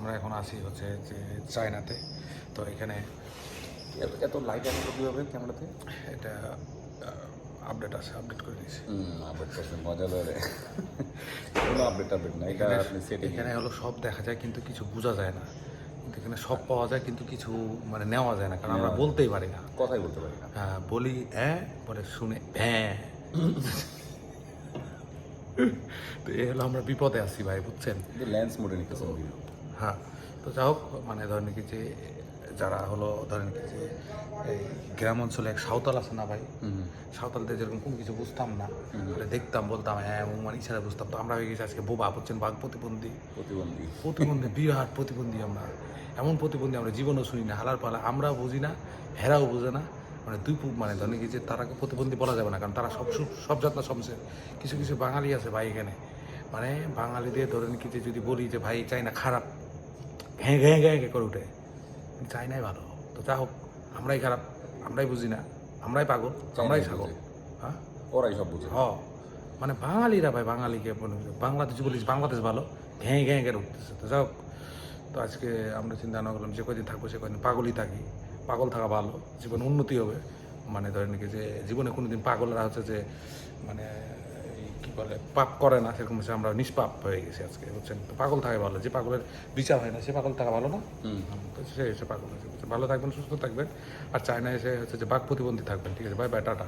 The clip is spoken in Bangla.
আমরা এখন আছি হচ্ছে যে চায়নাতে। তো এখানে এত লাইট আসলো কীভাবে ক্যামেরাতে? এটা আপডেট আছে, আপডেট করে দিয়েছি। আপডেট করছেন, মজা ধরে। কোনো আপডেট না, এটা আপনি সেটিং। এখানে হলো সব দেখা যায় কিন্তু কিছু বোঝা যায় না, কিন্তু এখানে সব পাওয়া যায় কিন্তু কিছু মানে নেওয়া যায় না, কারণ আমরা বলতেই পারি না, কথাই বলতে পারি না। হ্যাঁ বলি হ্যাঁ বলে শুনে হ্যাঁ। তো এই হলো আমরা বিপদে আছি ভাই, বুঝছেন? লেন্স মোডে নিতেছেন ভিডিও। হ্যাঁ, তো যাই হোক মানে ধরেন কি যে যারা হলো ধরেন কি যে এই গ্রাম অঞ্চলে এক সাঁওতাল আছে না ভাই, সাঁওতালদের যেরকম কোনো কিছু বুঝতাম না, বলে দেখতাম বলতাম হ্যাঁ মানে ইশারা বুঝতাম, তো আমরা হয়ে গেছি আজকে বোবা, বুঝছেন? বাঘ প্রতিবন্ধী, বিরাট প্রতিবন্ধী আমরা, এমন প্রতিবন্ধী আমরা জীবনও শুনি না, হালার পালা আমরা বুঝি না, হেরাও বুঝে না, মানে মানে ধরেন কি যে তারাকে প্রতিবন্ধী বলা যাবে না, কারণ তারা সব জাতনা সমসে। কিছু কিছু বাঙালি আছে ভাই এখানে, মানে বাঙালিদের ধরেন কি যে যদি বলি যে ভাই চাই না খারাপ, হ্যাঁ হ্যাঁ হ্যাঁ করে উঠে, চাইনাই ভালো। তো যা হোক, আমরাই খারাপ, আমরাই বুঝি না, আমরাই পাগল, আমরাই ছাগল। হ্যাঁ, ওরাই সব বুঝে। মানে বাঙালিরা ভাই, বাঙালিকে বাংলাদেশ বলিস বাংলাদেশ ভালো, ঘ্যাঁ ঘ্যাঁ ঘ্যাঁ উঠতেছে। তো যাই হোক, তো আজকে আমরা চিন্তা ভাবনা করলাম যে কয়দিন থাকবো সে কয়দিন পাগলই থাকি, পাগল থাকা ভালো, জীবনে উন্নতি হবে। মানে ধরেন কি যে জীবনে কোনোদিন পাগলরা হচ্ছে যে মানে কি বলে পাপ করে না, সেরকম হচ্ছে আমরা নিষ্পাপ হয়ে গেছি আজকে, বুঝছেন? তো পাগল থাকা ভালো, যে পাগলের বিচার হয় না সে পাগল থাকা ভালো না। তো সে এসে পাগল হয়েছে, ভালো থাকবেন, সুস্থ থাকবেন, আর চায়না এসে হচ্ছে যে বাঘ প্রতিবন্ধী থাকবেন। ঠিক আছে, বাই বাই, টাটা।